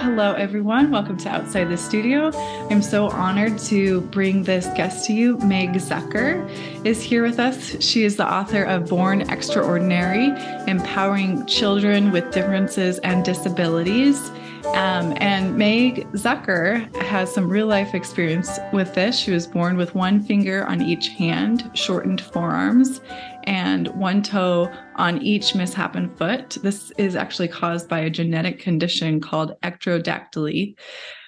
Hello, everyone. Welcome to Outside the Studio. I'm so honored to bring this guest to you. Meg Zucker is here with us. She is the author of Born Extraordinary, Empowering Children with Differences and Disabilities. And Meg Zucker has some real life experience with this. She was born with one finger on each hand, shortened forearms, and one toe on each misshapen foot. This is actually caused by a genetic condition called ectrodactyly.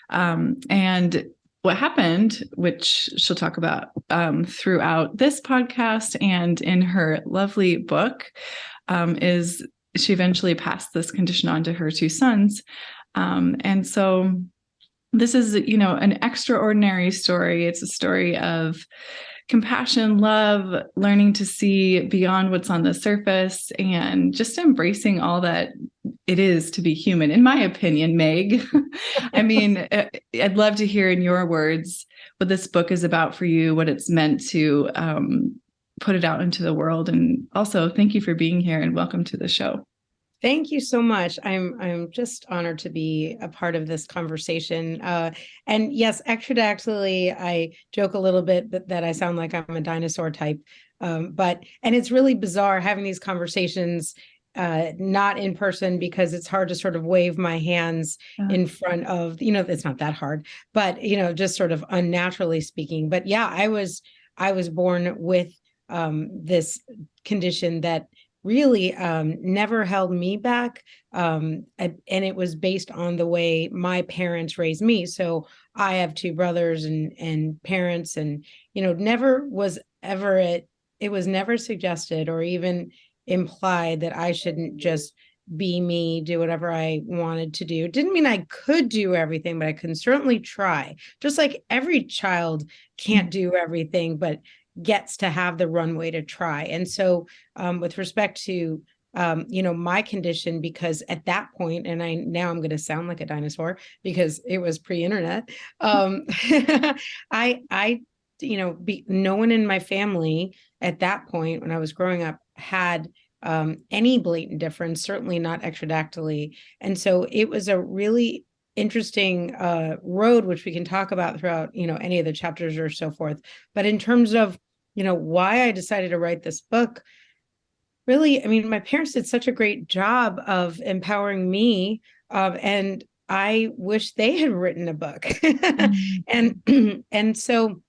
And what happened, which she'll talk about throughout this podcast and in her lovely book, is she eventually passed this condition on to her two sons. And so this is, an extraordinary story. It's a story of compassion, love, learning to see beyond what's on the surface, and just embracing all that it is to be human, in my opinion, Meg. I mean, I'd love to hear in your words what this book is about for you, what it's meant to put it out into the world. And also, thank you for being here and welcome to the show. Thank you so much. I'm just honored to be a part of this conversation. And yes, ectrodactyly, I joke a little bit that I sound like I'm a dinosaur type. And it's really bizarre having these conversations not in person, because it's hard to sort of wave my hands in front of, it's not that hard, but, just sort of unnaturally speaking. But yeah, I was born with this condition that really never held me back. And it was based on the way my parents raised me. So I have two brothers and parents, and, it was never suggested or even implied that I shouldn't just be me, do whatever I wanted to do. It didn't mean I could do everything, but I can certainly try. Just like every child can't do everything, but gets to have the runway to try. And so with respect to, my condition, because at that point, and now I'm going to sound like a dinosaur because it was pre-internet. No one in my family at that point, when I was growing up, had any blatant difference, certainly not ectrodactyly. And so it was a really interesting road, which we can talk about throughout, any of the chapters or so forth. But in terms of, why I decided to write this book, really, I mean, my parents did such a great job of empowering me, and I wish they had written a book. And so,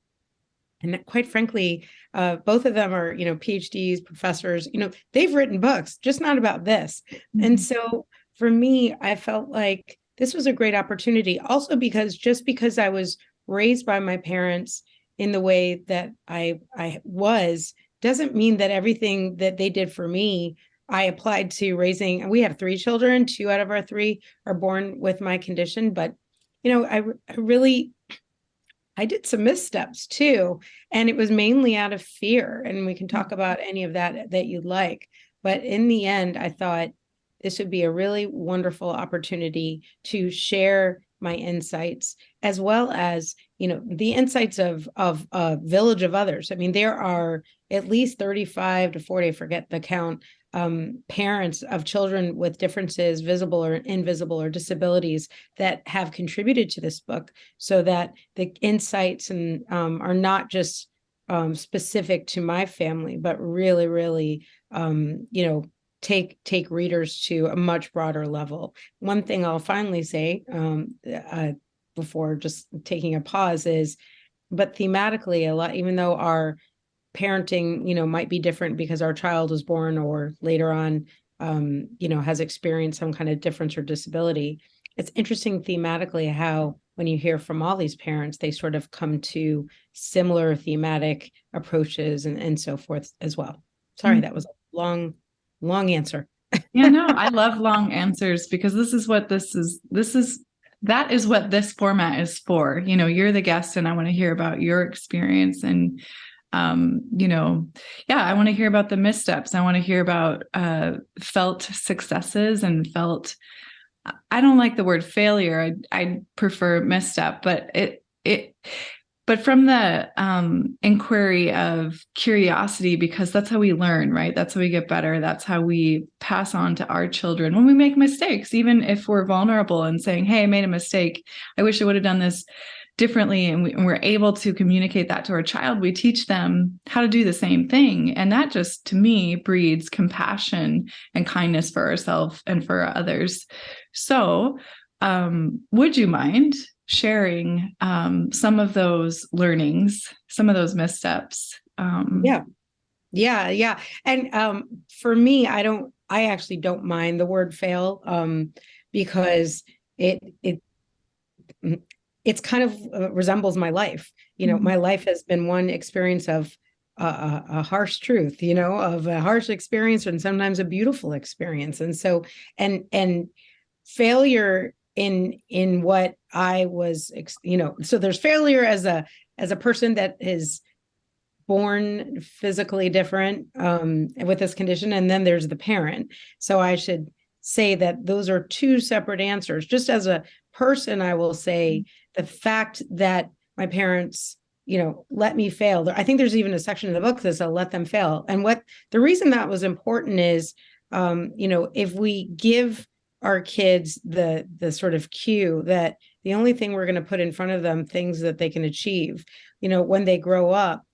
and quite frankly, both of them are, PhDs, professors, they've written books, just not about this. And so for me, I felt like this was a great opportunity. Also, because I was raised by my parents in the way that I was, doesn't mean that everything that they did for me, I applied to raising. And we have three children. 2 out of our 3 are born with my condition. But, I did some missteps too. And it was mainly out of fear. And we can talk about any of that you'd like. But in the end, I thought this would be a really wonderful opportunity to share my insights, as well as, the insights of a village of others. I mean, there are at least 35 to 40, I forget the count, parents of children with differences, visible or invisible, or disabilities, that have contributed to this book, so that the insights and are not just specific to my family, but really, really, take readers to a much broader level. One thing I'll finally say before just taking a pause is, but thematically, a lot, even though our parenting, might be different because our child was born or later on, has experienced some kind of difference or disability, it's interesting thematically how when you hear from all these parents, they sort of come to similar thematic approaches and so forth as well. Sorry, that was a long answer. Yeah, no, I love long answers, because that is what this format is for. You're the guest and I want to hear about your experience, and I want to hear about the missteps. I want to hear about felt successes and felt, I don't like the word failure. I prefer misstep, but but from the inquiry of curiosity, because that's how we learn, right? That's how we get better. That's how we pass on to our children when we make mistakes, even if we're vulnerable and saying, hey, I made a mistake. I wish I would have done this differently. And we're able to communicate that to our child. We teach them how to do the same thing. And that just, to me, breeds compassion and kindness for ourselves and for others. So would you mind sharing some of those learnings, some of those missteps? Yeah. And for me, I actually don't mind the word fail, because it's kind of resembles my life. My life has been one experience of a harsh truth, of a harsh experience and sometimes a beautiful experience. And so, and failure in what I was, so there's failure as a person that is born physically different with this condition, and then there's the parent. So I should say that those are two separate answers. Just as a person, I will say the fact that my parents, let me fail. I think there's even a section in the book that says, let them fail. And what the reason that was important is, if we give our kids the sort of cue that the only thing we're going to put in front of them, things that they can achieve, when they grow up,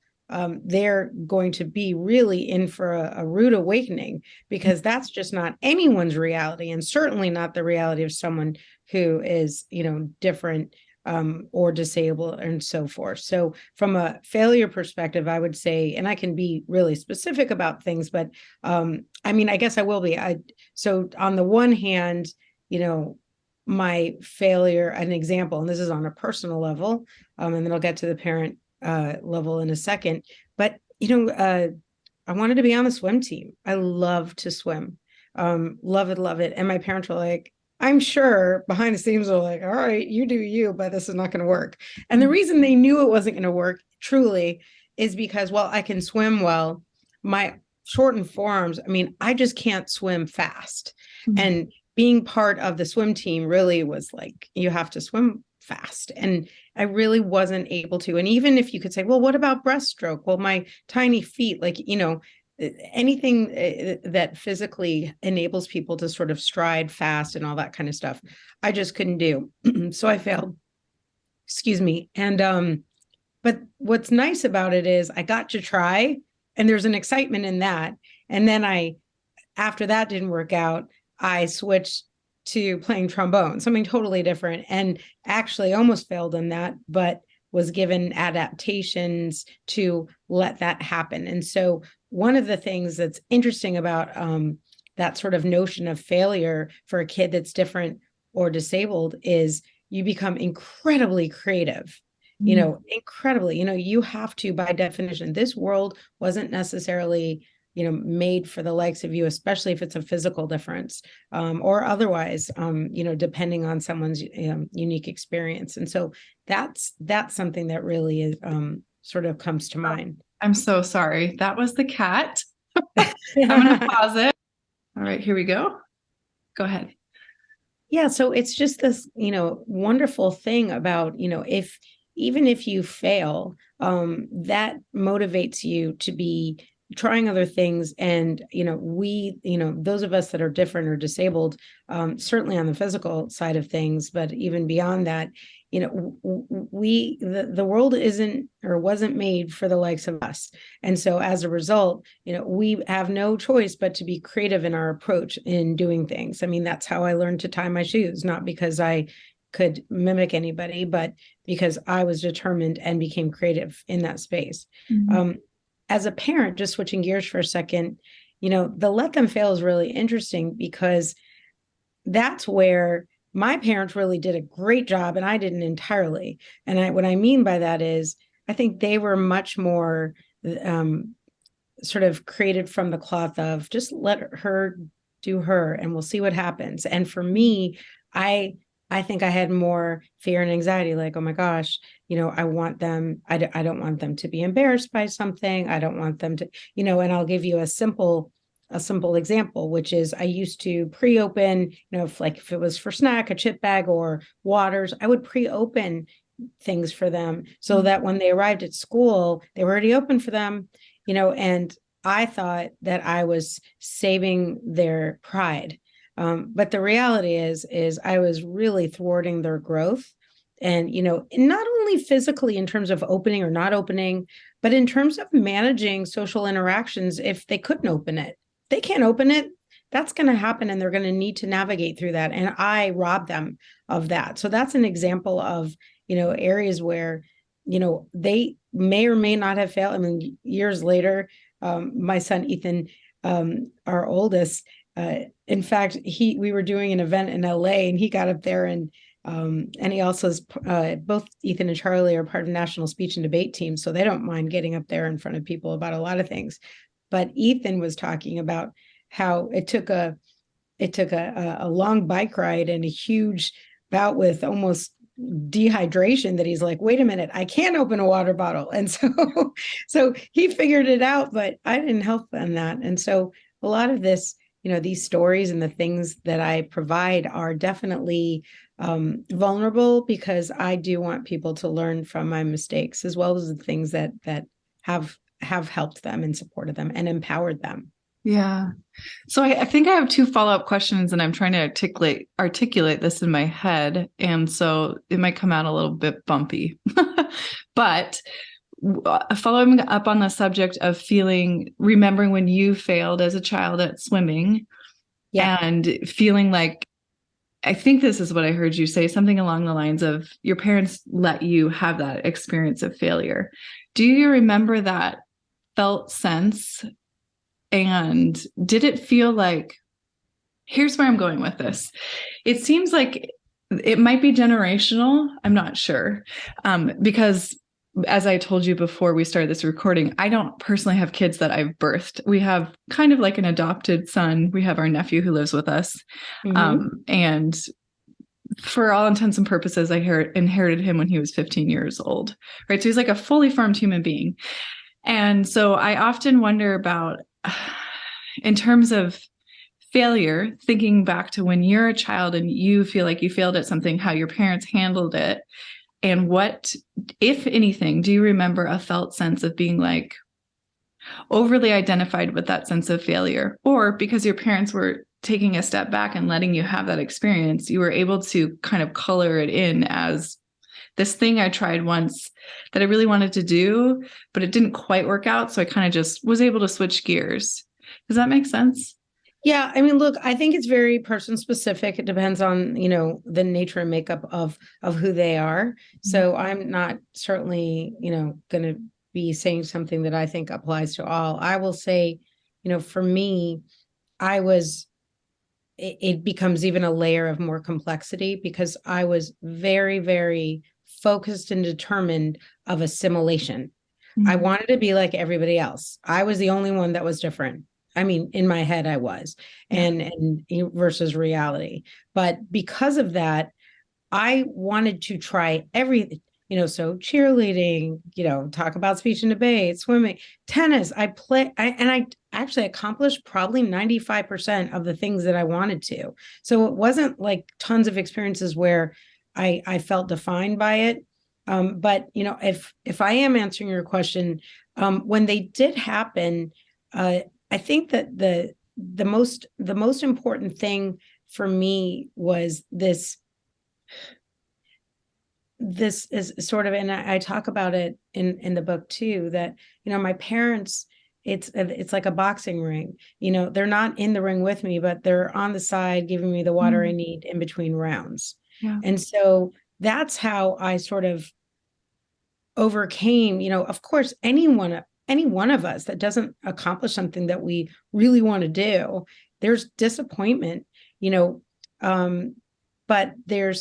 they're going to be really in for a rude awakening, because that's just not anyone's reality, and certainly not the reality of someone who is, different or disabled and so forth. So from a failure perspective, I would say, and I can be really specific about things, but I guess I will be. So on the one hand, my failure, an example, and this is on a personal level, and then I'll get to the parent level in a second. But, I wanted to be on the swim team. I love to swim. Love it. And my parents were like, I'm sure behind the scenes were like, all right, you do you, but this is not going to work. And the reason they knew it wasn't going to work truly is because, well, I can swim well. My shortened forearms, I just can't swim fast. Mm-hmm. And being part of the swim team really was like, you have to swim fast. And I really wasn't able to. And even if you could say, well, what about breaststroke? Well, my tiny feet, anything that physically enables people to sort of stride fast and all that kind of stuff, I just couldn't do. So I failed. Excuse me. And but what's nice about it is I got to try, and there's an excitement in that. And then after that didn't work out, I switched to playing trombone, something totally different, and actually almost failed in that, but was given adaptations to let that happen. And so one of the things that's interesting about that sort of notion of failure for a kid that's different or disabled is you become incredibly creative. Incredibly, you have to, by definition, this world wasn't necessarily made for the likes of you, especially if it's a physical difference or otherwise, depending on someone's unique experience. And so that's something that really is sort of comes to mind. I'm so sorry. That was the cat. I'm going to pause it. All right, here we go. Go ahead. Yeah. So it's just this, wonderful thing about, even if you fail, that motivates you to be trying other things. And, those of us that are different or disabled, certainly on the physical side of things, but even beyond that, the world isn't or wasn't made for the likes of us. And so as a result, we have no choice but to be creative in our approach in doing things. That's how I learned to tie my shoes, not because I could mimic anybody, but because I was determined and became creative in that space. Mm-hmm. As a parent, just switching gears for a second, the let them fail is really interesting, because that's where my parents really did a great job and I didn't entirely. And what I mean by that is I think they were much more sort of created from the cloth of just let her do her and we'll see what happens. And for me, I think I had more fear and anxiety, like, oh my gosh, I want them, I don't want them to be embarrassed by something. I don't want them to, and I'll give you a simple example, which is I used to pre-open, if it was for snack, a chip bag or waters, I would pre-open, things for them so that when they arrived at school, they were already open for them, and I thought that I was saving their pride. But the reality is I was really thwarting their growth. And, not only physically in terms of opening or not opening, but in terms of managing social interactions. If they couldn't open it, they can't open it. That's going to happen, and they're going to need to navigate through that. And I robbed them of that. So that's an example of, areas where, they may or may not have failed. I mean, years later, my son, Ethan, our oldest, in fact, we were doing an event in LA, and he got up there and he also is, both Ethan and Charlie are part of national speech and debate teams. So they don't mind getting up there in front of people about a lot of things. But Ethan was talking about how it took a long bike ride and a huge bout with almost dehydration that he's like, wait a minute, I can't open a water bottle. And so he figured it out, but I didn't help on that. And so a lot of this, these stories and the things that I provide are definitely vulnerable, because I do want people to learn from my mistakes, as well as the things that have helped them and supported them and empowered them. Yeah. So I think I have two follow-up questions, and I'm trying to articulate this in my head. And so it might come out a little bit bumpy, but following up on the subject of remembering when you failed as a child at swimming, and feeling like, I think this is what I heard you say, something along the lines of your parents let you have that experience of failure. Do you remember that felt sense? And did it feel like, here's where I'm going with this. It seems like it might be generational. I'm not sure. Because as I told you before we started this recording, I don't personally have kids that I've birthed. We have kind of like an adopted son. We have our nephew who lives with us. And for all intents and purposes, I inherited him when he was 15 years old, right? So he's like a fully formed human being. And so I often wonder about, in terms of failure, thinking back to when you're a child and you feel like you failed at something, how your parents handled it, and what, if anything, do you remember a felt sense of being like overly identified with that sense of failure? Or because your parents were taking a step back and letting you have that experience, you were able to kind of color it in as this thing I tried once that I really wanted to do, but it didn't quite work out. So I kind of just was able to switch gears. Does that make sense? Yeah. I mean, look, I think it's very person specific. It depends on, the nature and makeup of who they are. So I'm not certainly, going to be saying something that I think applies to all. I will say, for me, it becomes even a layer of more complexity, because I was very, very focused and determined of assimilation. I wanted to be like everybody else. I was the only one that was different. I mean, in my head, I was, and versus reality. But because of that, I wanted to try everything, so cheerleading, talk about speech and debate, swimming, tennis. I actually accomplished probably 95% of the things that I wanted to. So it wasn't like tons of experiences where I felt defined by it. But if I am answering your question, when they did happen, I think that the most important thing for me was this is sort of, and I talk about it in the book too, that, my parents, it's like a boxing ring, they're not in the ring with me, but they're on the side giving me the water I need in between rounds. Yeah. And so that's how I sort of overcame, of course, any one of us that doesn't accomplish something that we really want to do, there's disappointment, but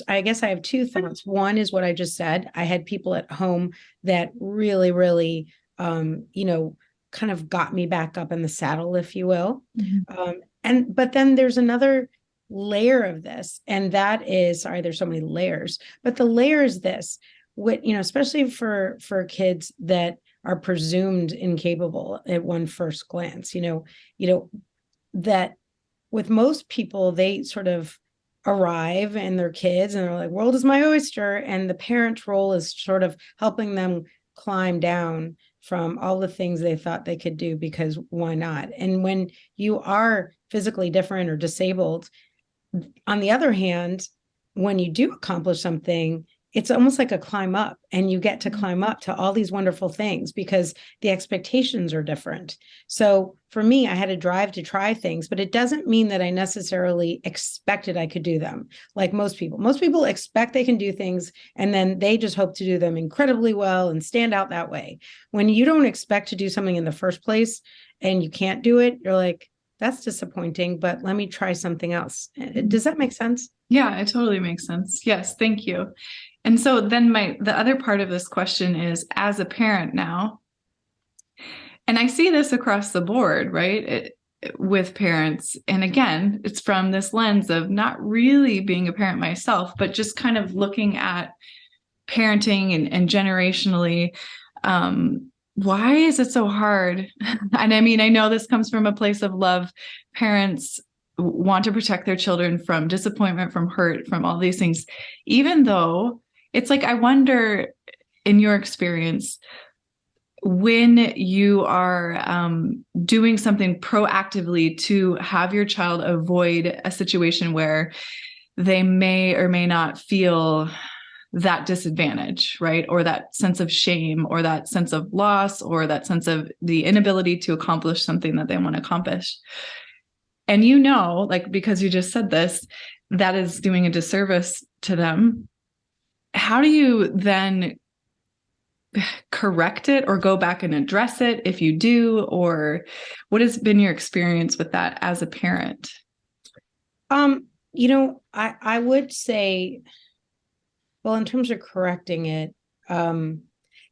I guess I have two thoughts. One is what I just said. I had people at home that really, really, kind of got me back up in the saddle, if you will. But then there's another layer of this, and that is, sorry, there's so many layers, but the layer is this, especially for kids that are presumed incapable at one first glance, that with most people, they sort of arrive and their kids and they're like, world is my oyster. And the parent role is sort of helping them climb down from all the things they thought they could do, because why not? And when you are physically different or disabled, on the other hand, when you do accomplish something, it's almost like a climb up, and you get to climb up to all these wonderful things because the expectations are different. So for me, I had a drive to try things, but it doesn't mean that I necessarily expected I could do them. Like most people expect they can do things, and then they just hope to do them incredibly well and stand out that way. When you don't expect to do something in the first place and you can't do it, you're like, that's disappointing, but let me try something else. Does that make sense? Yeah, it totally makes sense. Yes, thank you. And so then the other part of this question is, as a parent now, and I see this across the board, right? With parents. And again, it's from this lens of not really being a parent myself, but just kind of looking at parenting and generationally. Why is it so hard? And I mean, I know this comes from a place of love. Parents want to protect their children from disappointment, from hurt, from all these things, even though it's like, I wonder, in your experience, when you are doing something proactively to have your child avoid a situation where they may or may not feel that disadvantage, right? Or that sense of shame, or that sense of loss, or that sense of the inability to accomplish something that they want to accomplish. And like, because you just said this, that is doing a disservice to them. How do you then correct it or go back and address it if you do? Or what has been your experience with that as a parent? I would say, well, in terms of correcting it,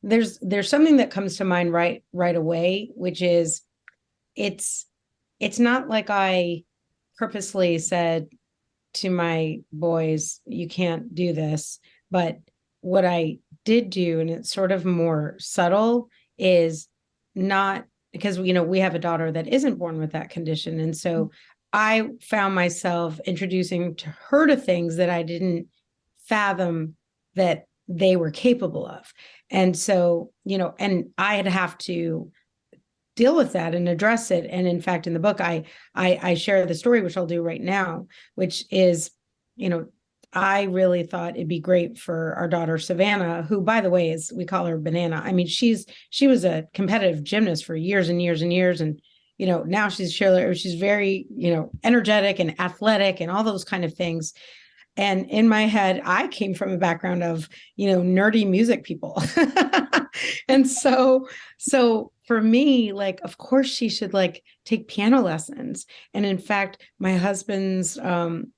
there's something that comes to mind right away, which is it's not like I purposely said to my boys, you can't do this. But what I did do, and it's sort of more subtle, is not, because, we have a daughter that isn't born with that condition. And so I found myself introducing to her to things that I didn't fathom that they were capable of. And so, and I'd have to deal with that and address it. And in fact, in the book, I share the story, which I'll do right now, which is, I really thought it'd be great for our daughter, Savannah, who, by the way, we call her Banana. I mean, she was a competitive gymnast for years and years and years. And, now she's very, energetic and athletic and all those kind of things. And in my head, I came from a background of, nerdy music people. And so for me, like, of course she should take piano lessons. And in fact, my husband's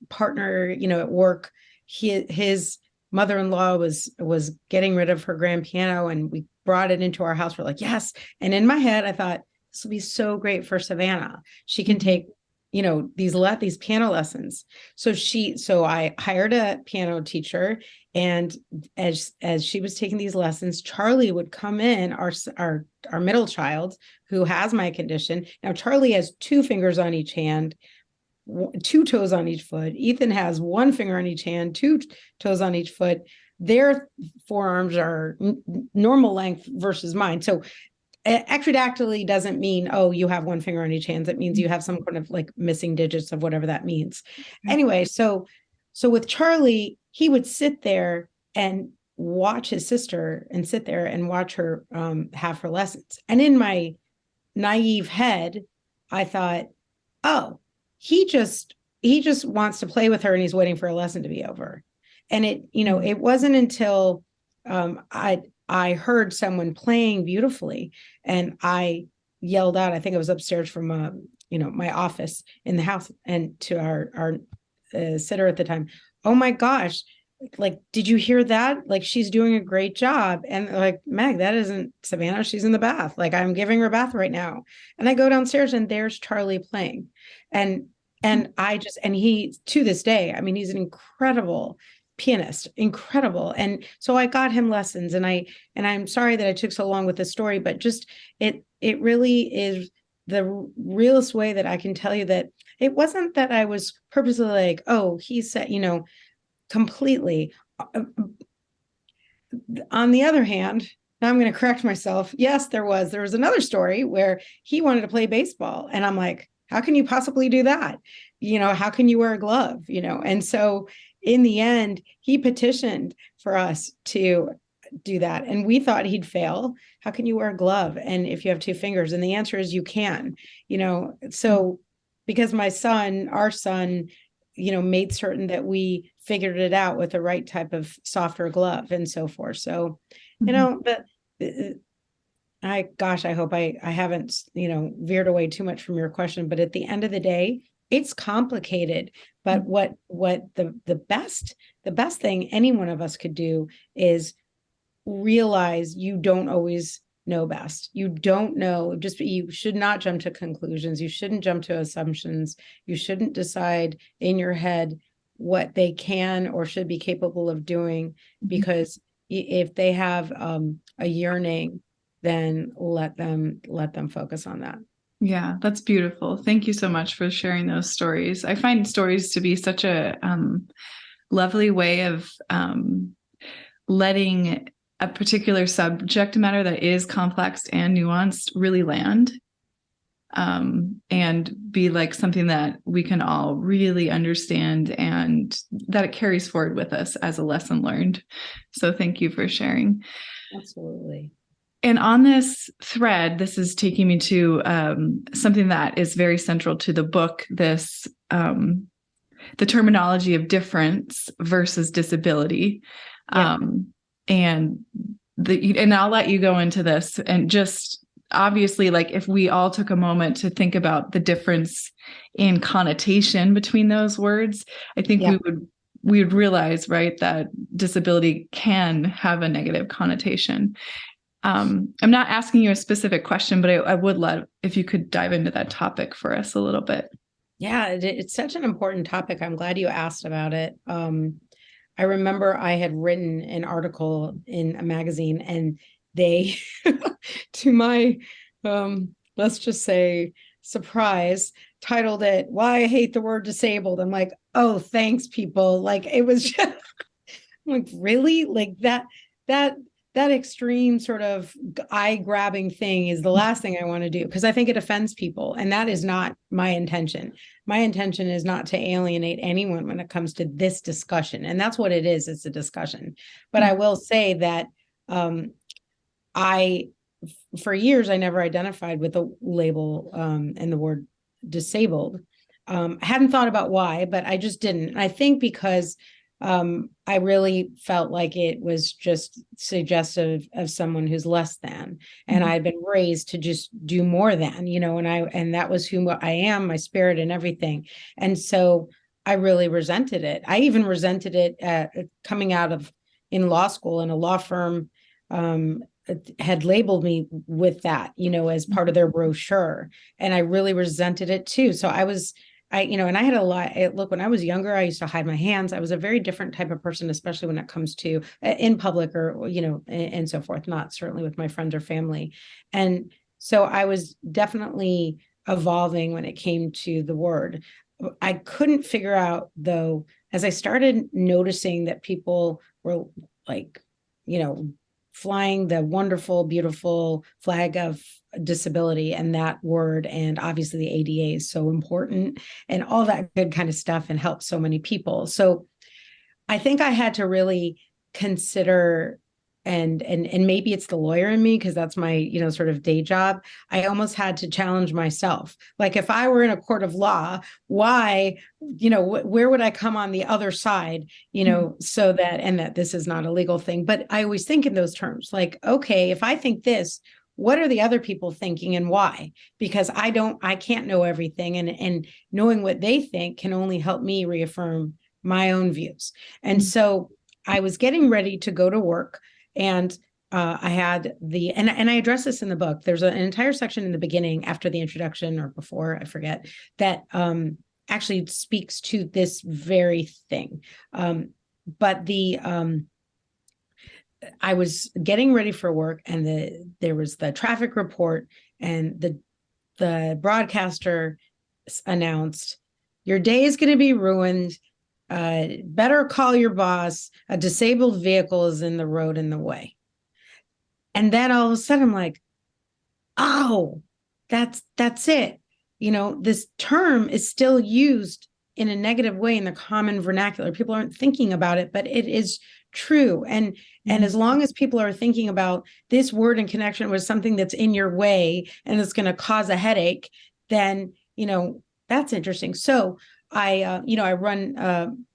partner, at work, his mother-in-law was getting rid of her grand piano, and we brought it into our house. We're like, yes. And in my head, I thought, this will be so great for Savannah. She can take these piano lessons. So I hired a piano teacher, and as she was taking these lessons, Charlie would come in, our middle child, who has my condition. Now Charlie has 2 fingers on each hand, 2 toes on each foot. Ethan has 1 finger on each hand, 2 toes on each foot. Their forearms are normal length versus mine. So ectrodactyly doesn't mean, oh, you have 1 finger on each hand. It means you have some kind of missing digits of whatever that means. Anyway, so with Charlie, he would sit there and watch his sister and sit there and watch her have her lessons. And in my naive head, I thought, oh, he just wants to play with her and he's waiting for a lesson to be over. And it wasn't until I heard someone playing beautifully, and I yelled out. I think I was upstairs from my office in the house, and to our sitter at the time, oh my gosh, did you hear that? She's doing a great job. And Meg, that isn't Savannah. She's in the bath. I'm giving her a bath right now. And I go downstairs and there's Charlie playing. And he, to this day, I mean, he's an incredible pianist, incredible. And so I got him lessons, and I'm sorry that I took so long with the story, but just it really is the realest way that I can tell you that it wasn't that I was purposely like, oh, he said, completely. On the other hand, now I'm going to correct myself. Yes, there was another story where he wanted to play baseball. And I'm like, how can you possibly do that? How can you wear a glove? And so in the end, he petitioned for us to do that. And we thought he'd fail. How can you wear a glove? And if you have two fingers? And the answer is you can, so because our son, made certain that we figured it out with the right type of softer glove and so forth. So, but I hope I haven't, veered away too much from your question, but at the end of the day, it's complicated. But what the best thing any one of us could do is realize you don't always know best. You don't know, you should not jump to conclusions. You shouldn't jump to assumptions. You shouldn't decide in your head what they can or should be capable of doing, because if they have a yearning, then let them focus on that. Yeah, that's beautiful. Thank you so much for sharing those stories. I find stories to be such a lovely way of letting a particular subject matter that is complex and nuanced really land, and be like something that we can all really understand and that it carries forward with us as a lesson learned. So thank you for sharing. Absolutely. And on this thread, this is taking me to something that is very central to the book, this the terminology of difference versus disability. Yeah. And I'll let you go into this, and just obviously, like, if we all took a moment to think about the difference in connotation between those words, I think we would realize, right, that disability can have a negative connotation. I'm not asking you a specific question, but I would love if you could dive into that topic for us a little bit. Yeah, it's such an important topic. I'm glad you asked about it. I remember I had written an article in a magazine, and they, to my, let's just say, surprise, titled it "Why I Hate the Word Disabled." I'm like, oh, thanks, people. Like, it was just, I'm like, really? Like that extreme sort of eye-grabbing thing is the last thing I want to do, because I think it offends people, and that is not my intention. My intention is not to alienate anyone when it comes to this discussion, and that's what it is. It's a discussion. But I will say that for years, I never identified with the label and the word disabled. I hadn't thought about why, but I just didn't. And I think because I really felt like it was just suggestive of someone who's less than, and I'd been raised to just do more than, and that was who I am, my spirit and everything. And so I really resented it. I even resented it coming out of in law school, in a law firm had labeled me with that, as part of their brochure. And I really resented it too. So and I had a lot. Look, when I was younger, I used to hide my hands. I was a very different type of person, especially when it comes to in public or, and so forth, not certainly with my friends or family. And so I was definitely evolving when it came to the word. I couldn't figure out, though, as I started noticing that people were like, flying the wonderful, beautiful flag of disability and that word, and obviously the ADA is so important and all that good kind of stuff and helps so many people. So I think I had to really consider, and maybe it's the lawyer in me, because that's my sort of day job. I almost had to challenge myself, like, if I were in a court of law, why, where would I come on the other side, so that this is not a legal thing. But I always think in those terms, like, okay, if I think this, what are the other people thinking and why? Because I can't know everything, and knowing what they think can only help me reaffirm my own views. And so I was getting ready to go to work, and I had and I address this in the book. There's an entire section in the beginning, after the introduction or before, I forget, that actually speaks to this very thing. But I was getting ready for work, and there was the traffic report, and the broadcaster announced your day is going to be ruined. Better call your boss. A disabled vehicle is in the road in the way. And then all of a sudden I'm like, oh, that's it. This term is still used in a negative way in the common vernacular. People aren't thinking about it, but it is true. And as long as people are thinking about this word in connection with something that's in your way and it's going to cause a headache, then that's interesting. So I run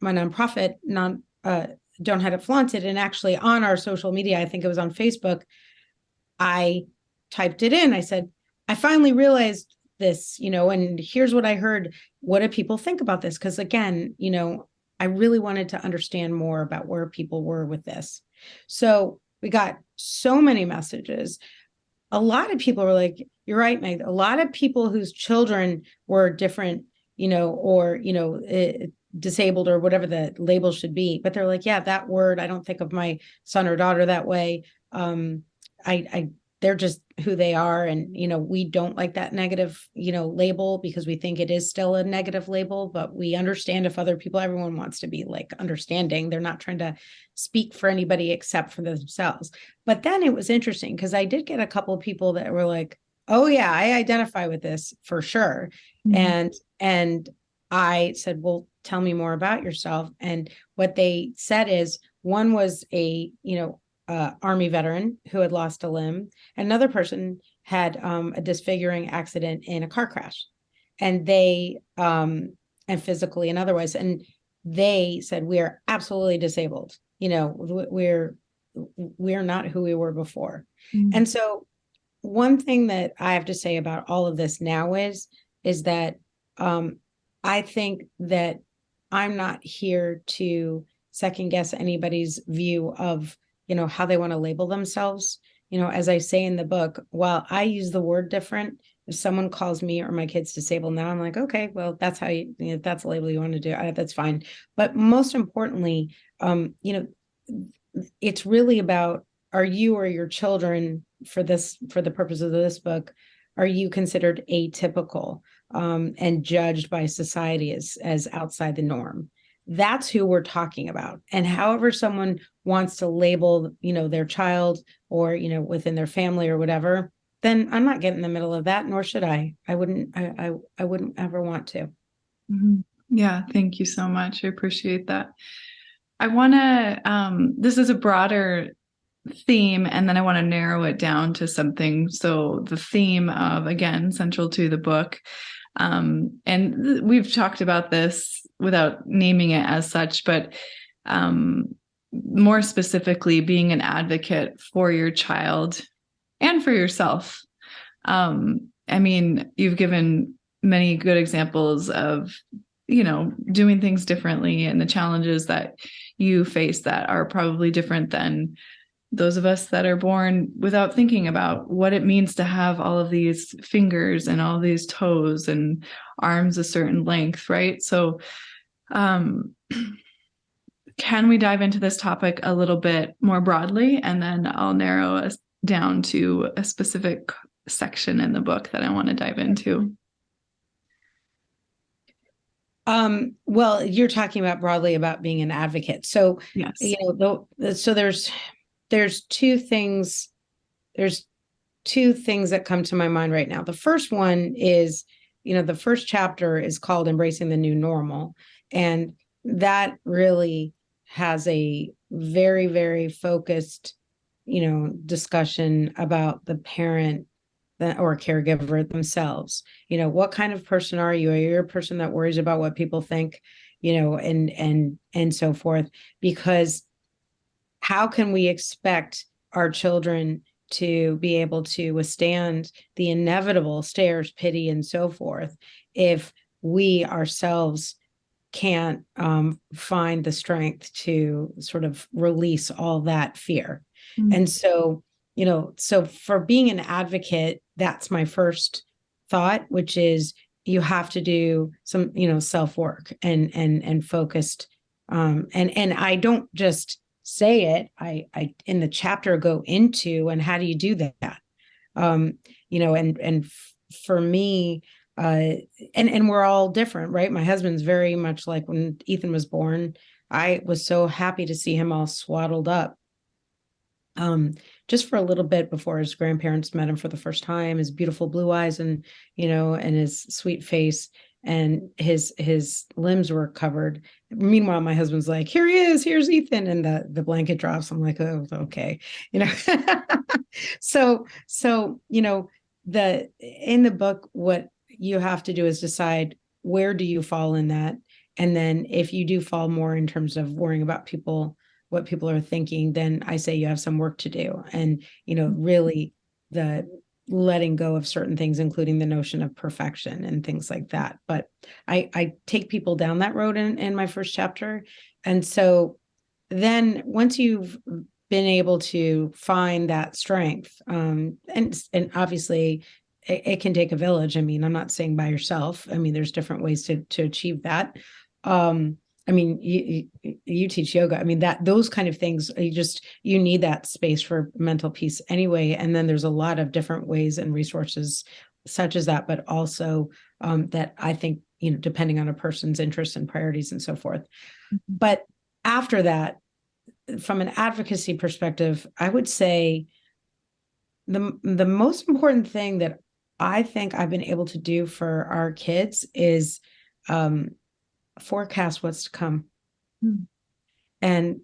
my nonprofit, Don't Have It Flaunt It, and actually on our social media, I think it was on Facebook, I typed it in. I said, I finally realized this, and here's what I heard. What do people think about this? Because again, I really wanted to understand more about where people were with this. So we got so many messages. A lot of people were like, you're right, Meg. A lot of people whose children were different, or, disabled or whatever the label should be. But they're like, yeah, that word, I don't think of my son or daughter that way. They're just who they are. And, we don't like that negative, label because we think it is still a negative label, but we understand if other people, everyone wants to be like understanding. They're not trying to speak for anybody except for themselves. But then it was interesting because I did get a couple of people that were like, oh yeah, I identify with this for sure. Mm-hmm. And I said, well, tell me more about yourself. And what they said is one was a, Army veteran who had lost a limb. Another person had a disfiguring accident in a car crash, and they and physically and otherwise. And they said, we are absolutely disabled. We're not who we were before. Mm-hmm. And so one thing that I have to say about all of this now is that I think that I'm not here to second guess anybody's view of how they want to label themselves. As I say in the book, while I use the word different, if someone calls me or my kids disabled now, I'm like, okay, well, that's how that's a label you want to do. That's fine. But most importantly, it's really about, are you or your children, for the purpose of this book, are you considered atypical and judged by society as outside the norm? That's who we're talking about. And however someone wants to label, their child or, within their family or whatever, then I'm not getting in the middle of that, nor should I. I wouldn't ever want to. Mm-hmm. Yeah. Thank you so much. I appreciate that. I want to, this is a broader theme, and then I want to narrow it down to something. So the theme of, again, central to the book, and we've talked about this without naming it as such, but more specifically, being an advocate for your child and for yourself. You've given many good examples of, doing things differently and the challenges that you face that are probably different than those of us that are born without thinking about what it means to have all of these fingers and all these toes and arms a certain length, right? So can we dive into this topic a little bit more broadly? And then I'll narrow us down to a specific section in the book that I want to dive into. Well, you're talking about broadly about being an advocate. So, yes. So there's two things that come to my mind right now. The first one is, the first chapter is called Embracing the New Normal. And that really has a very, very focused, discussion about the parent or caregiver themselves. What kind of person are you? Are you a person that worries about what people think, and so forth? Because how can we expect our children to be able to withstand the inevitable stares, pity, and so forth if we ourselves can't find the strength to sort of release all that fear? Mm-hmm. And so, so for being an advocate, that's my first thought, which is you have to do some, self-work and focused. And I don't just say it, I in the chapter go into, and how do you do that? And for me, and we're all different, right? My husband's very much like when Ethan was born. I was so happy to see him all swaddled up, just for a little bit before his grandparents met him for the first time. His beautiful blue eyes, and and his sweet face, and his limbs were covered. Meanwhile, my husband's like, "Here he is, here's Ethan," and the blanket drops. I'm like, "Oh, okay," so the in the book, what you have to do is decide where do you fall in that, and then if you do fall more in terms of worrying about what people are thinking, then I say you have some work to do, and really the letting go of certain things, including the notion of perfection and things like that. But I take people down that road in my first chapter. And so then once you've been able to find that strength, and obviously it can take a village. I mean, I'm not saying by yourself. I mean, there's different ways to achieve that. I mean, you teach yoga. I mean, those kind of things, you need that space for mental peace anyway. And then there's a lot of different ways and resources such as that, but also that I think, depending on a person's interests and priorities and so forth. But after that, from an advocacy perspective, I would say the most important thing that I think I've been able to do for our kids is forecast what's to come. And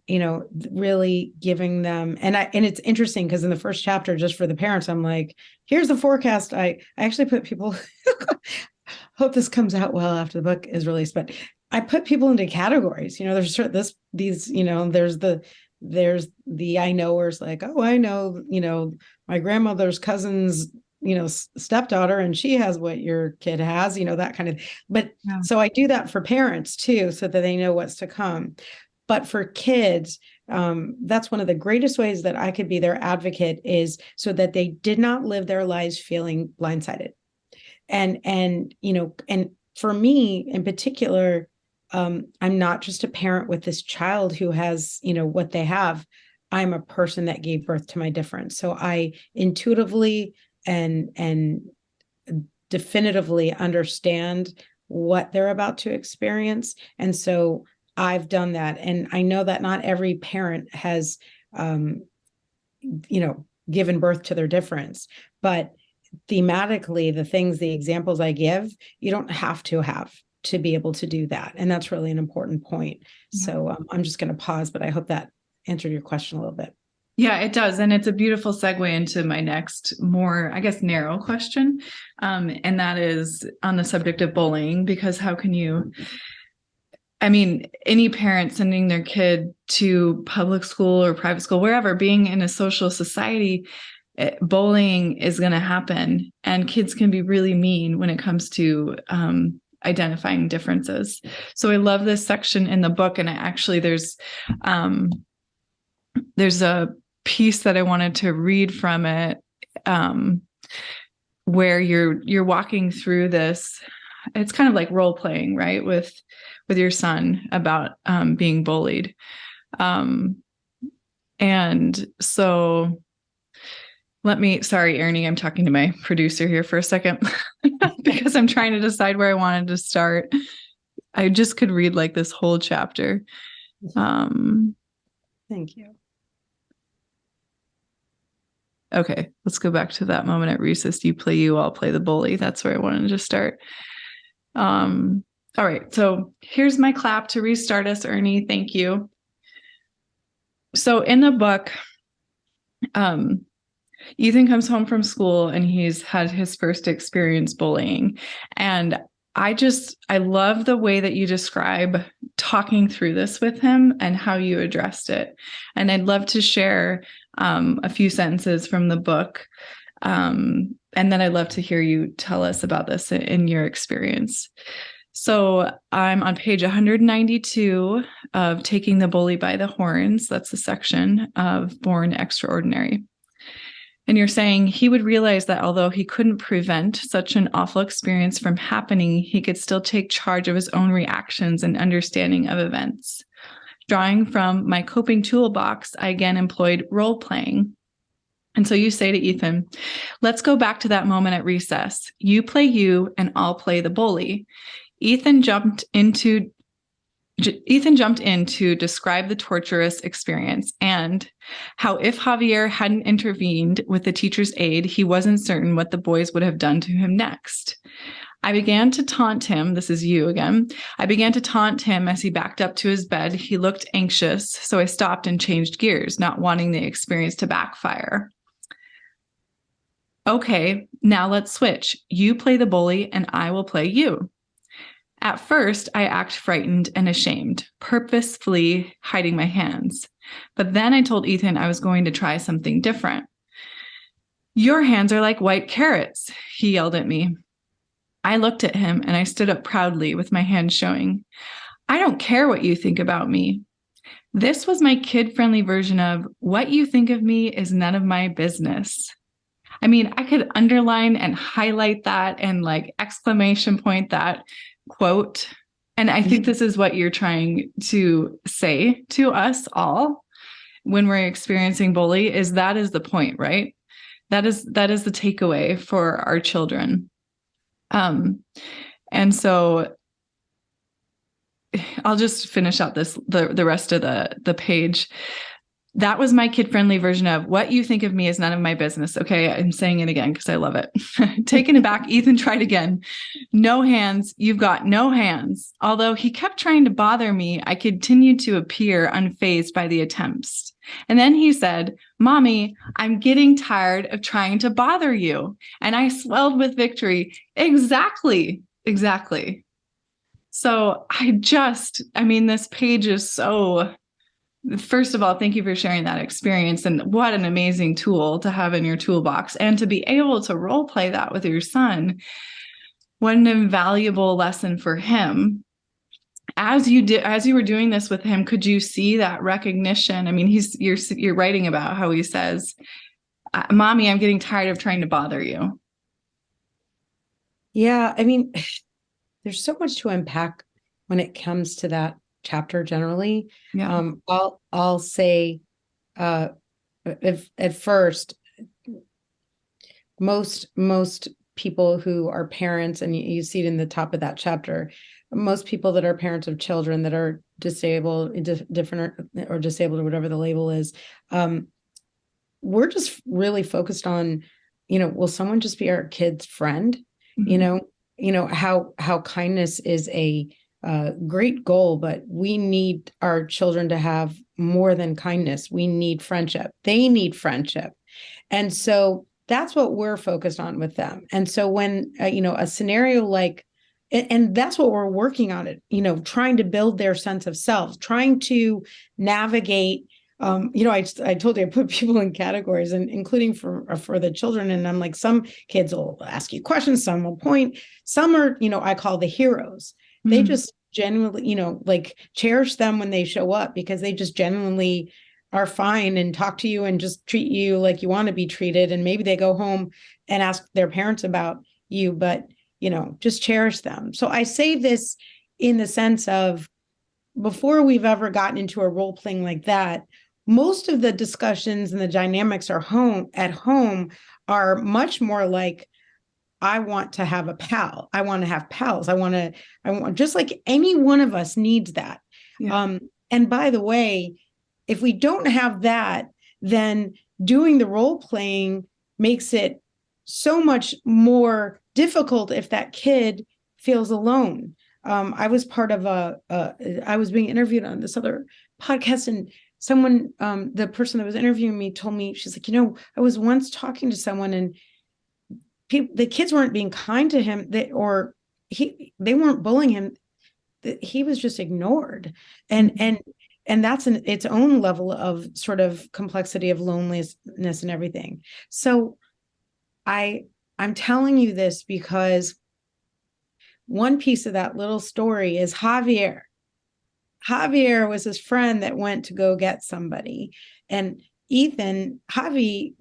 really giving them, and it's interesting because in the first chapter, just for the parents, I'm like, here's the forecast. I actually put people hope this comes out well after the book is released, but I put people into categories. There's there's the I knowers, like, oh, I know, my grandmother's cousin's stepdaughter, and she has what your kid has, that kind of. But yeah. So I do that for parents too, so that they know what's to come. But for kids, that's one of the greatest ways that I could be their advocate, is so that they did not live their lives feeling blindsided. And for me in particular, I'm not just a parent with this child who has, what they have. I'm a person that gave birth to my difference. So I intuitively and definitively understand what they're about to experience. And so I've done that. And I know that not every parent has, given birth to their difference, but thematically, the examples I give, you don't have to be able to do that. And that's really an important point. Yeah. So I'm just going to pause, but I hope that answered your question a little bit. Yeah, it does. And it's a beautiful segue into my next more, I guess, narrow question. And that is on the subject of bullying, because how can you, any parent sending their kid to public school or private school, wherever, being in a social society, bullying is going to happen, and kids can be really mean when it comes to identifying differences. So I love this section in the book, and there's a piece that I wanted to read from it, where you're walking through this. It's kind of like role playing, right, with your son about being bullied, and so. Sorry, Ernie, I'm talking to my producer here for a second because I'm trying to decide where I wanted to start. I just could read like this whole chapter. Thank you. Okay, let's go back to that moment at recess. You play you, I'll play the bully. That's where I wanted to start. All right, so here's my clap to restart us, Ernie. Thank you. So in the book, Ethan comes home from school and he's had his first experience bullying. And I love the way that you describe talking through this with him and how you addressed it. And I'd love to share a few sentences from the book. And then I'd love to hear you tell us about this in your experience. So I'm on page 192 of Taking the Bully by the Horns. That's the section of Born Extraordinary. And you're saying he would realize that although he couldn't prevent such an awful experience from happening, he could still take charge of his own reactions and understanding of events. Drawing from my coping toolbox, I again employed role playing. And so you say to Ethan, let's go back to that moment at recess. You play you and I'll play the bully. Ethan jumped in to describe the torturous experience and how if Javier hadn't intervened with the teacher's aid, he wasn't certain what the boys would have done to him next. I began to taunt him. This is you again. I began to taunt him as he backed up to his bed. He looked anxious, so I stopped and changed gears, not wanting the experience to backfire. Okay, now let's switch. You play the bully and I will play you. At first, I act frightened and ashamed, purposefully hiding my hands. But then I told Ethan I was going to try something different. Your hands are like white carrots, he yelled at me. I looked at him and I stood up proudly with my hands showing. I don't care what you think about me. This was my kid-friendly version of what you think of me is none of my business. I mean, I could underline and highlight that and like exclamation point that quote. And I think this is what you're trying to say to us all when we're experiencing bully is that is the point, right? That is the takeaway for our children. And so I'll just finish out the rest of the page. That was my kid-friendly version of what you think of me is none of my business. Okay, I'm saying it again because I love it. Taken aback, Ethan tried again. No hands, you've got no hands. Although he kept trying to bother me, I continued to appear unfazed by the attempts. And then he said, Mommy, I'm getting tired of trying to bother you. And I swelled with victory. Exactly. So this page is so... First of all, thank you for sharing that experience and what an amazing tool to have in your toolbox and to be able to role play that with your son. What an invaluable lesson for him. As you were doing this with him, could you see that recognition? I mean, you're writing about how he says, Mommy, I'm getting tired of trying to bother you. Yeah, I mean, there's so much to unpack when it comes to that chapter generally. Yeah. I'll say if at first most people who are parents, and you see it in the top of that chapter, most people that are parents of children that are disabled, different or disabled or whatever the label is, we're just really focused on, will someone just be our kid's friend? Mm-hmm. How kindness is a great goal, but we need our children to have more than kindness. We need friendship. They need friendship. And so that's what we're focused on with them. And so when, a scenario like, and that's what we're working on it, trying to build their sense of self, trying to navigate, I told you I put people in categories, and including for the children. And I'm like, some kids will ask you questions, some will point, some are, I call the heroes. They just genuinely, cherish them when they show up because they just genuinely are fine and talk to you and just treat you like you want to be treated. And maybe they go home and ask their parents about you, but, just cherish them. So I say this in the sense of before we've ever gotten into a role playing like that, most of the discussions and the dynamics at home are much more like, I want to have a pal. I want to have pals. I want just like any one of us needs that. Yeah. And by the way, if we don't have that, then doing the role playing makes it so much more difficult if that kid feels alone. I was part of I was being interviewed on this other podcast, and someone, the person that was interviewing me told me, she's like, I was once talking to someone and the kids weren't being kind to him, they weren't bullying him. He was just ignored. And that's its own level of sort of complexity of loneliness and everything. So I'm telling you this because one piece of that little story is Javier. Javier was his friend that went to go get somebody. And Javi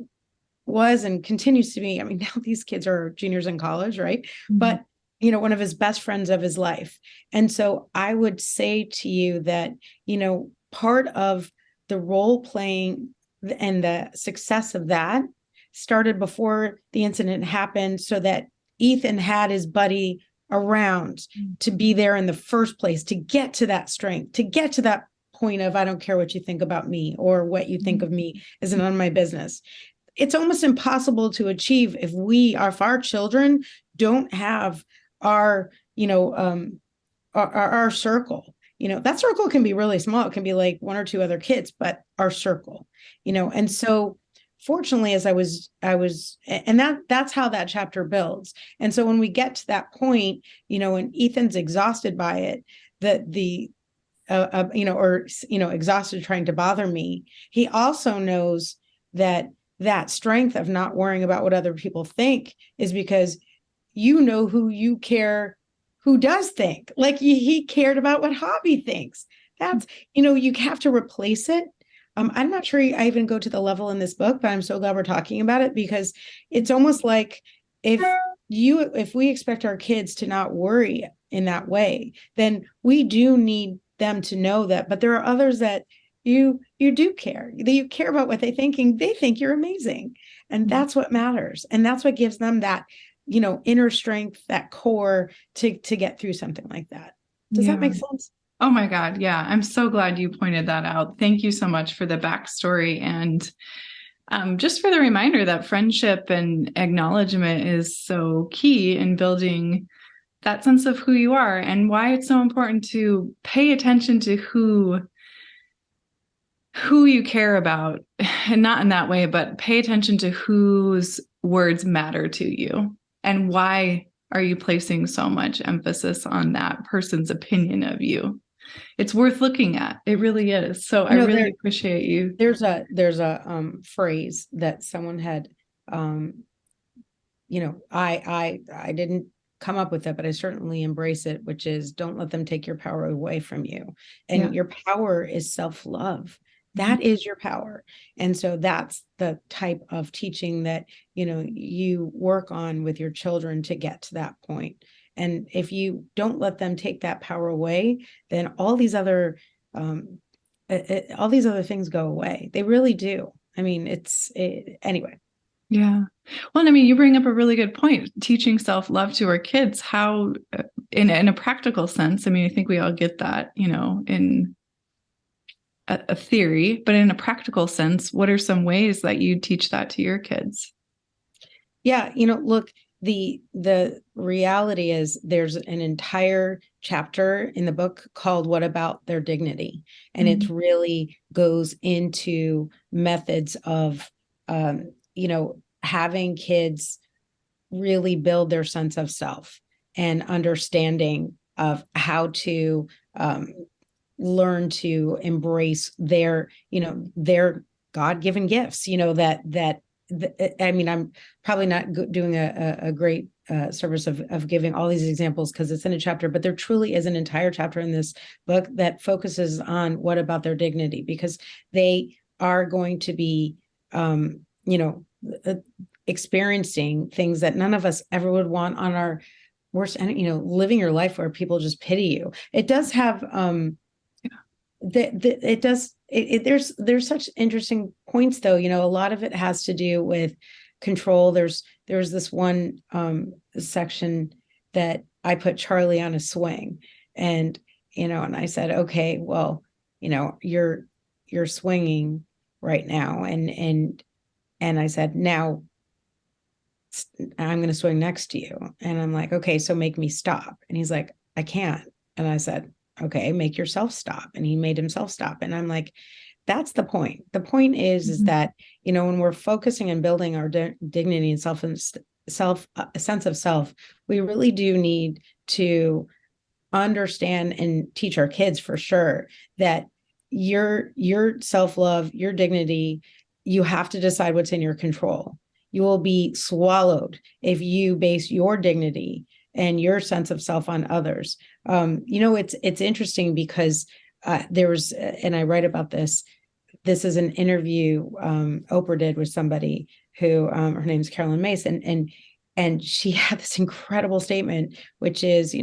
was and continues to be, I mean, now these kids are juniors in college, right? Mm-hmm. But, one of his best friends of his life. And so I would say to you that, part of the role playing and the success of that started before the incident happened so that Ethan had his buddy around to be there in the first place, to get to that strength, to get to that point of, I don't care what you think about me, or what you think of me isn't none of my business. It's almost impossible to achieve if our children don't have our, our circle. That circle can be really small. It can be like one or two other kids, but our circle, and so fortunately, as I was, and that's how that chapter builds. And so when we get to that point, when Ethan's exhausted by it, exhausted trying to bother me, he also knows that strength of not worrying about what other people think is because who you care, who does think. Like he cared about what Hobby thinks. That's, you have to replace it. I'm not sure I even go to the level in this book, but I'm so glad we're talking about it, because it's almost like if we expect our kids to not worry in that way, then we do need them to know that. But there are others that you do care, that you care about what they thinking. They think you're amazing. And that's what matters. And that's what gives them that, inner strength, that core to get through something like that. Does that make sense? Oh my God. Yeah. I'm so glad you pointed that out. Thank you so much for the backstory, and just for the reminder that friendship and acknowledgement is so key in building that sense of who you are, and why it's so important to pay attention to who you care about, and not in that way, but pay attention to whose words matter to you, and why are you placing so much emphasis on that person's opinion of you. It's worth looking at. It really is. So I really appreciate you. There's a phrase that someone had, I didn't come up with it, but I certainly embrace it, which is, don't let them take your power away from you. And your power is self-love. That is your power. And so that's the type of teaching that, you work on with your children to get to that point. And if you don't let them take that power away, then all these other things go away. They really do. I mean, anyway. Yeah. Well, I mean, you bring up a really good point, teaching self-love to our kids. How, in a practical sense, I mean, I think we all get that, in a theory, but in a practical sense, what are some ways that you teach that to your kids? Yeah. Look, the reality is there's an entire chapter in the book called What About Their Dignity? And it really goes into methods of, having kids really build their sense of self and understanding of how to learn to embrace their God-given gifts, I mean, I'm probably not doing a great service of giving all these examples because it's in a chapter, but there truly is an entire chapter in this book that focuses on what about their dignity, because they are going to be, experiencing things that none of us ever would want on our worst, and, living your life where people just pity you. It does have, there's such interesting points though. A lot of it has to do with control. There's this one section that I put Charlie on a swing, and and I said, okay, well, you're swinging right now, and I said, now I'm going to swing next to you, and I'm like, okay, so make me stop. And he's like, I can't. And I said, okay, make yourself stop. And he made himself stop. And I'm like, that's the point. The point is that, when we're focusing on building our dignity and sense of self, we really do need to understand and teach our kids for sure that your self-love, your dignity, you have to decide what's in your control. You will be swallowed if you base your dignity and your sense of self on others. It's interesting because there was, and I write about this. This is an interview Oprah did with somebody who her name's Carolyn Mason, and she had this incredible statement, which is,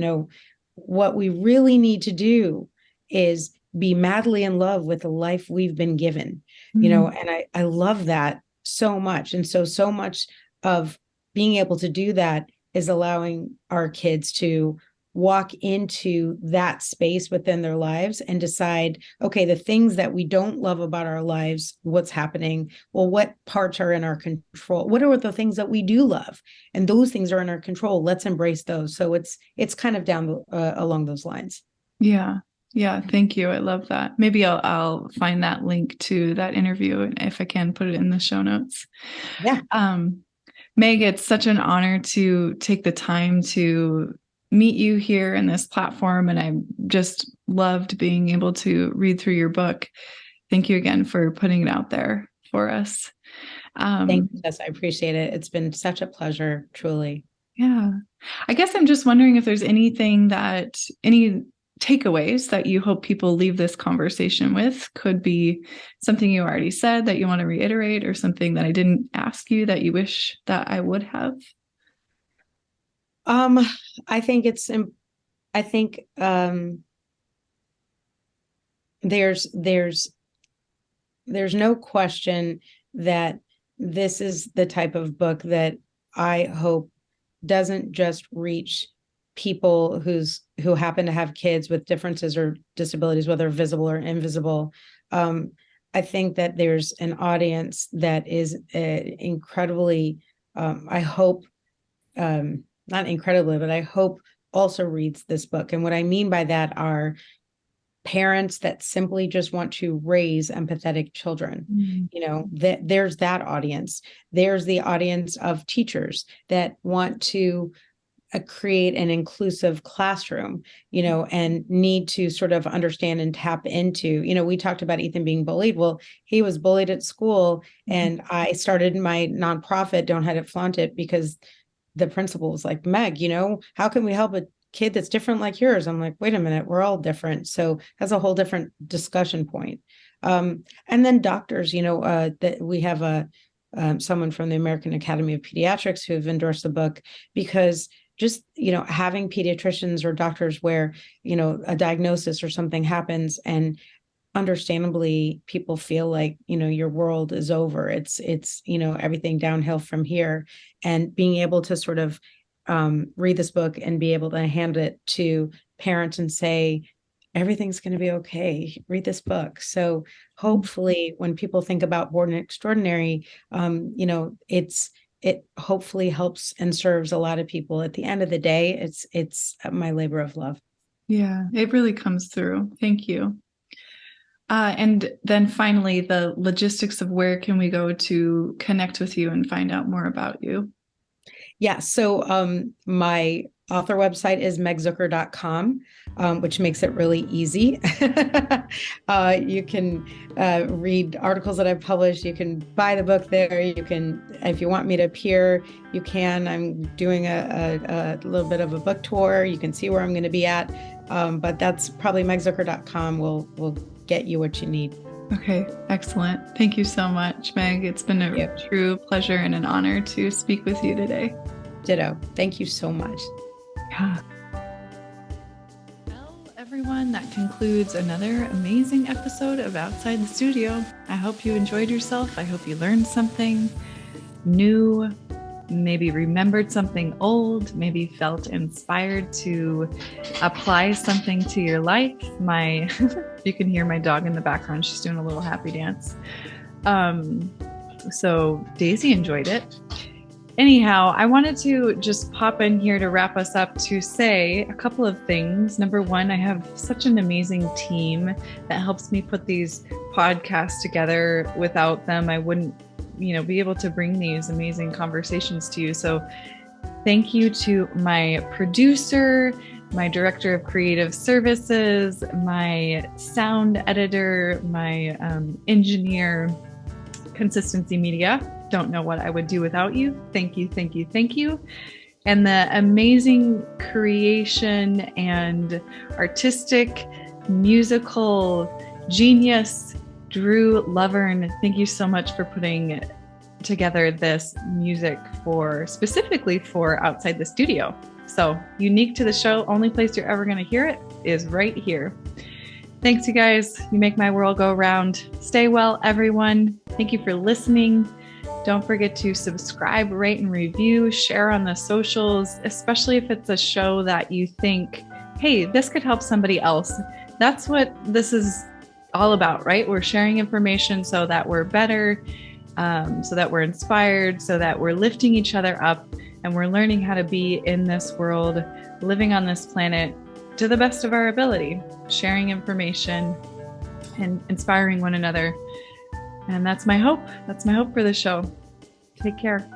what we really need to do is be madly in love with the life we've been given. And I love that so much. And so much of being able to do that is allowing our kids to walk into that space within their lives and decide, okay, the things that we don't love about our lives, what's happening? Well, what parts are in our control? What are the things that we do love? And those things are in our control. Let's embrace those. So it's kind of down along those lines. Yeah. Yeah. Thank you. I love that. Maybe I'll find that link to that interview, and if I can put it in the show notes. Yeah. Meg, it's such an honor to take the time to meet you here in this platform. And I just loved being able to read through your book. Thank you again for putting it out there for us. Thank you, Tessa. I appreciate it. It's been such a pleasure, truly. Yeah. I guess I'm just wondering if there's any takeaways that you hope people leave this conversation with. Could be something you already said that you want to reiterate, or something that I didn't ask you that you wish that I would have. I think there's no question that this is the type of book that I hope doesn't just reach people who happen to have kids with differences or disabilities, whether visible or invisible. I think that there's an audience that is incredibly, I hope, not incredibly, but I hope also reads this book. And what I mean by that are parents that simply just want to raise empathetic children. There's that audience. There's the audience of teachers that want to create an inclusive classroom, and need to sort of understand and tap into, we talked about Ethan being bullied. Well, he was bullied at school, and I started my nonprofit, Don't Hide It, Flaunt It, because the principal was like, Meg, how can we help a kid that's different like yours? I'm like, wait a minute, we're all different. So that's a whole different discussion point. And then doctors, that we have someone from the American Academy of Pediatrics who have endorsed the book, because just, having pediatricians or doctors where, a diagnosis or something happens, and understandably people feel like, your world is over. It's everything downhill from here. And being able to sort of read this book and be able to hand it to parents and say, everything's going to be okay. Read this book. So hopefully when people think about Born Extraordinary, it hopefully helps and serves a lot of people. At the end of the day, it's my labor of love. Yeah, it really comes through. Thank you. And then finally, the logistics of where can we go to connect with you and find out more about you? Yeah. So my author website is megzucker.com, which makes it really easy. You can read articles that I've published. You can buy the book there. You can, if you want me to appear, you can. I'm doing a little bit of a book tour. You can see where I'm going to be at. But that's probably megzucker.com will get you what you need. Okay, excellent. Thank you so much, Meg. It's been a true pleasure and an honor to speak with you today. Ditto. Thank you so much. Yeah. Well, everyone, that concludes another amazing episode of Outside the Studio. I hope you enjoyed yourself. I hope you learned something new, maybe remembered something old, maybe felt inspired to apply something to your life. You can hear my dog in the background. She's doing a little happy dance. So Daisy enjoyed it. Anyhow, I wanted to just pop in here to wrap us up to say a couple of things. Number one, I have such an amazing team that helps me put these podcasts together. Without them, I wouldn't, be able to bring these amazing conversations to you. So thank you to my producer, my director of creative services, my sound editor, my engineer, Consistency Media. Don't know what I would do without you. Thank you, thank you, thank you. And the amazing creation and artistic musical genius, Drew Lovern. Thank you so much for putting together this music specifically for Outside the Studio. So unique to the show, only place you're ever going to hear it is right here. Thanks, you guys. You make my world go round. Stay well, everyone. Thank you for listening. Don't forget to subscribe, rate, and review, share on the socials, especially if it's a show that you think, hey, this could help somebody else. That's what this is all about, right? We're sharing information so that we're better, so that we're inspired, so that we're lifting each other up, and we're learning how to be in this world, living on this planet to the best of our ability, sharing information and inspiring one another. And that's my hope. That's my hope for the show. Take care.